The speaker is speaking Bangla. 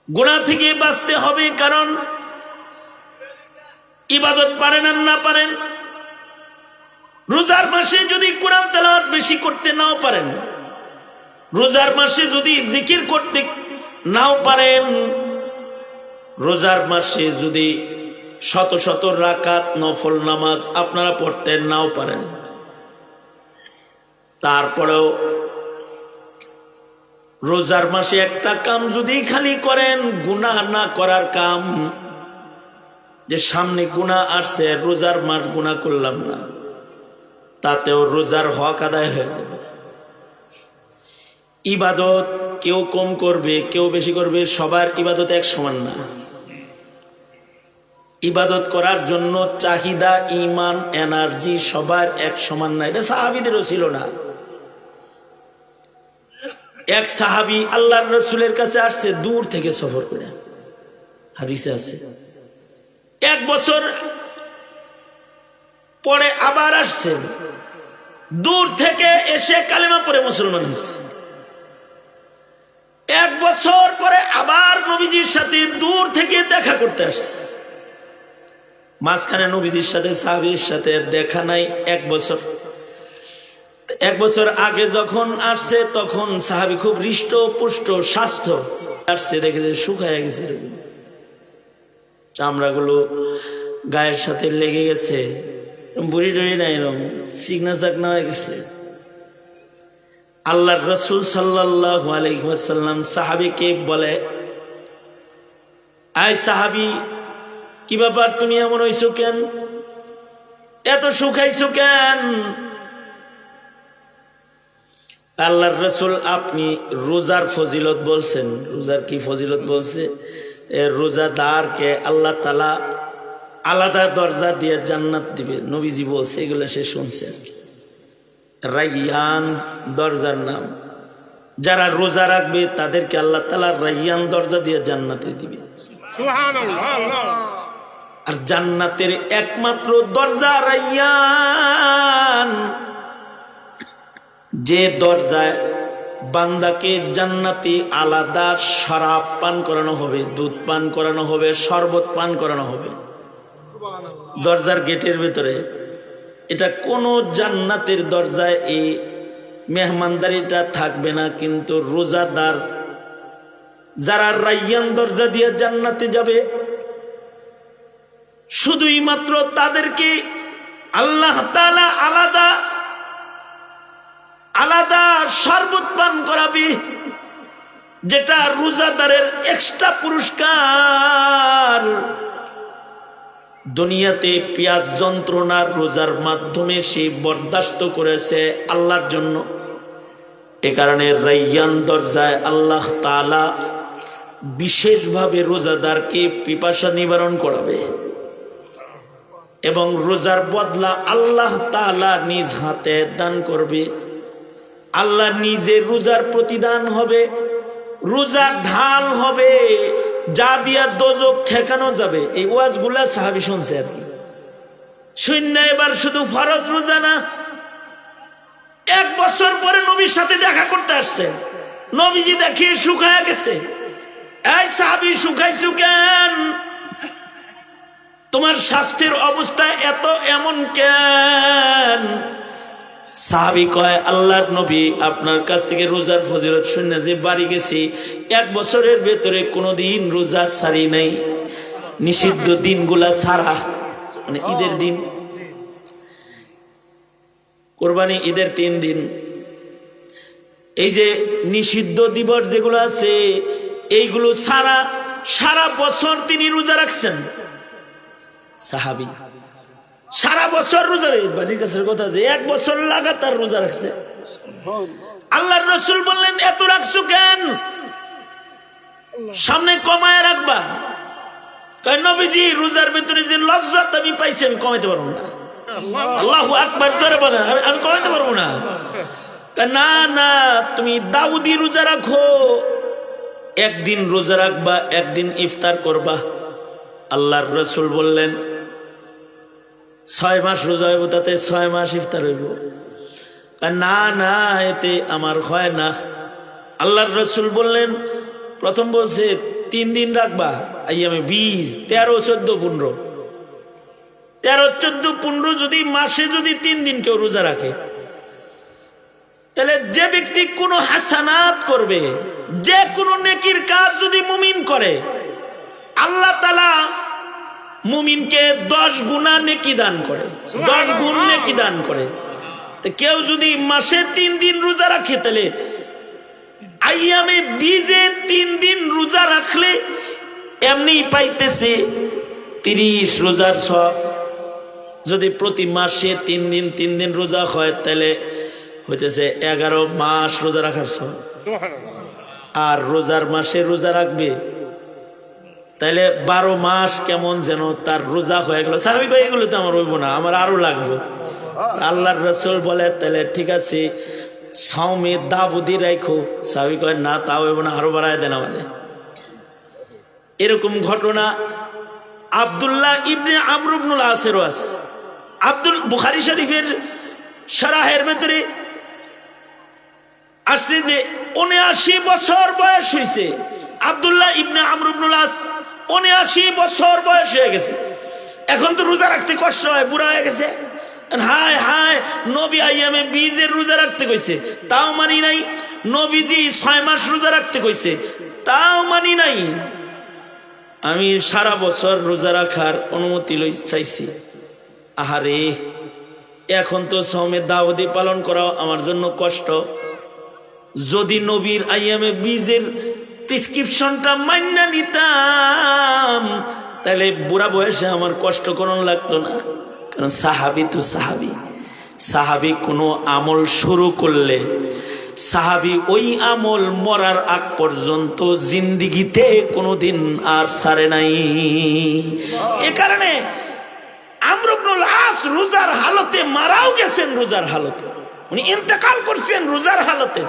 গুনাহ থেকে বাঁচতে হবে, কারণ ইবাদত পারেন আর না পারেন, রোজার মাসে যদি কোরআন তেলাওয়াত বেশি করতে নাও পারেন, রোজার মাসে যদি জিকির করতে নাও পারেন, রোজার মাসে যদি শত শত রাকাত নফল নামাজ আপনারা পড়তে নাও পারেন, তারপরেও রোজার মাসে একটা কাম যদি খালি করেন, গুনাহ না করার কাম, যে সামনে গুনাহ আসছে, রোজার মাস গুনাহ করলাম না, তাতেও রোজার হক আদায় হয়ে যাবে। ইবাদত কেউ কম করবে, কেউ বেশি করবে, সবার ইবাদত এক সমান না। ইবাদত করার জন্য চাহিদা, ঈমান, এনার্জি সবার এক সমান না। এটা সাহাবীদেরও ছিল না। এক সাহাবী আল্লাহর রাসূলের কাছে আসছে দূর থেকে সফর করে, হাদিসে আছে। এক বছর পরে আবার আসছেন, দূর থেকে এসে কালেমা পড়ে মুসলমান হয়েছে। এক বছর পরে আবার নবীজির সাথে দূর থেকে দেখা করতে আসছে। মাঝখানে নবীজির সাথে সাহাবীর সাথে দেখা নাই এক বছর। এক বছর আগে যখন আসছে তখন সাহাবী খুব হৃষ্ট পুষ্ট স্বাস্থ্য, আসছে দেখে যে শুকায় গেছে, চামড়াগুলো গায়ের সাথে লেগে গেছে, বুড়ি টুড়ি নাই, এরকম চিকনা চাকনা হয়ে গেছে। আল্লাহর রাসূল সাল্লাল্লাহু আলাইহি ওয়াসাল্লাম সাহাবীকে বলে, আয় সাহাবী, কি ব্যাপার, তুমি এমন হইছো কেন, এত শুকাইছো কেন? আল্লাহর রাসূল, আপনি রোজার ফজিলত বলছেন। রোজার কি ফজিলত বলছে? রোজাদারকে আল্লাহ তাআলা আলাদা দরজা দিয়ে জান্নাত দিবে, নবীজি বলছে, এগুলো সে শুনছে আর কি। রাইয়ান দরজার নাম, যারা রোজা রাখবে তাদেরকে আল্লাহ তাআলা রাইয়ান দরজা দিয়ে জান্নাতে দিবে। সুবহানাল্লাহ। আর জান্নাতের একমাত্র দরজা রাইয়ান, যে দরজায় বান্দাকে জান্নাতি আলাদা শরাব পান করানো হবে, দুধ পান করানো হবে, শরবত পান করানো হবে দরজার গেটের ভেতরে। এটা কোনো জান্নাতের দরজায় এই মেহমানদারিটা থাকবে না, কিন্তু রোজাদার যারা রাইয়ান দরজা দিয়ে জান্নাতে যাবে, শুধুই মাত্র তাদেরকে আল্লাহ তাআলা আলাদা আলাদা শরবত পান করাবে, যেটা রোজাদারের এক্সট্রা পুরস্কার। দুনিয়াতে পিয়াস যন্ত্রণা রোজার মাধ্যমে সে বরদাস্ত করেছে আল্লাহর জন্য, এ কারণে রাইয়ান দরজায় আল্লাহ তাআলা বিশেষভাবে রোজাদারকে পিপাসা নিবারণ করাবে, এবং রোজার বদলা আল্লাহ তাআলা নিজ হাতে দান করবে। আল্লাহ নিজে রোজার প্রতিদান হবে, রোজা ঢাল হবে, যা দিয়া দোজক ঠেকানো যাবে। এই ওয়াজগুলা সাহাবী শুনছে আর কি, শূন্য। এবার শুধু ফরজ রোজা না, এক বছর পরে নবীর সাথে দেখা করতে আসছে, নবীজি দেখে শুকায় গেছে। এই সাহাবী, শুকাইছো কেন? তোমার স্বাস্থ্যের অবস্থা এত এমন কেন? সাহাবী কয়, আল্লাহর নবী, আপনার কাছ থেকে রোজার ফজিলত শুনে যে বাড়ি গেছি, এক বছরের ভেতরে কোনোদিন রোজা ছাড়ি নাই, নিষিদ্ধ দিনগুলা ছাড়া, মানে ঈদের দিন, কোরবানি ঈদের 3 দিন, এই যে নিষিদ্ধ দিবস যেগুলো আছে এইগুলো ছাড়া সারা বছর তিনি রোজা রাখছেন। সাহাবী সারা বছর রোজা, বাড়ির কাছের কথা, যে 1 বছর লাগাতার রোজা রাখছে। আল্লাহর রাসূল বললেন, এত রাখছো কেন? সামনে কমায় রাখবা। কয়, নবীজি, রোজার ভিতরে যে লজ্জত আমি পাইছি আমি কমাইতে পারবো না। আল্লাহু আকবার, জোরে বলেন, আমি কমাইতে পারবো না। না না, তুমি দাউদি রোজা রাখো, একদিন রোজা রাখবা, একদিন ইফতার করবা। আল্লাহর রাসূল বললেন, 6 মাস রোজা হইব, তাতে 6 মাস ইফতার হইব। না না, এতে আমার হয় না। আল্লাহর রাসূল বললেন, প্রথম বলছে 3 দিন রাখবা আইয়ামে 20, 13, 14, 15, 13, 14, 15 যদি মাসে যদি 3 দিন কেউ রোজা রাখে, তাহলে যে ব্যক্তি কোনো হাসানাত করবে, যে কোনো নেকির কাজ যদি মুমিন করে, আল্লাহ তাআলা মুমিনকে 10 গুণা নেকি দান করে, 10 গুণ নেকি দান করে। তো কেউ যদি মাসে 3 দিন রোজা রাখে, তাহলে আইয়ামে 20-এ 3 দিন রোজা রাখলে এমনি পাইতেছে 30 রোজার সব। যদি প্রতি মাসে 3 দিন রোজা হয়, তাহলে হইতেছে 11 মাস রোজা রাখার সব। আর রোজার মাসে রোজা রাখবে, তাহলে 12 মাস কেমন যেন তার রোজা হয়ে গেল। সাহাবী কয় এগুলো তো আমার হইব না, আমার আরো লাগবে। আল্লাহর রাসূল বলে তাহলে ঠিক আছে, সাওমে দাউদি রাখো। সাহাবী কয় না, তা হইব না, আরো বাড়ায় দেন আমাদের। এরকম ঘটনা আব্দুল্লাহ ইবনে আমর ইবনুল আসের আছে। বুখারী শরীফের শরাহের ভেতরে আসছে যে 79 বছর বয়স হয়েছে আব্দুল্লাহ ইবনে আমর ইবনুল আস, 79 বছর বয়স হয়ে গেছে। এখন তো রোজা রাখতে কষ্ট হয়, বুড়া হয়ে গেছে। হায় হায়, নবী আইয়ামে 20-এর রোজা রাখতে কইছে, তাও মানি নাই। নবীজি 6 মাস রোজা রাখতে কইছে, তাও মানি নাই। আমি সারা বছর রোজা রাখার অনুমতি চাইছি। আহারে, এখন তো সাওমে দাউদি পালন করা আমার জন্য কষ্ট। যদি নবীর আইয়ামে 20-এর প্রেসক্রিপশনটা মান্য নিতাম, তাহলে বুড়া বয়সে আমার কষ্ট করণ লাগতো না। কারণ সাহাবী তো সাহাবী কোনো আমল শুরু করলে সাহাবী ওই আমল মরার আগ পর্যন্ত জিন্দিগিতে কোনোদিন আর ছাড়ে নাই। এ কারণে আমর ইবনুল আস রোজার হালতে মারাও গেছেন, রোজার হালতে উনি ইন্তেকাল করছেন রোজার হালতে।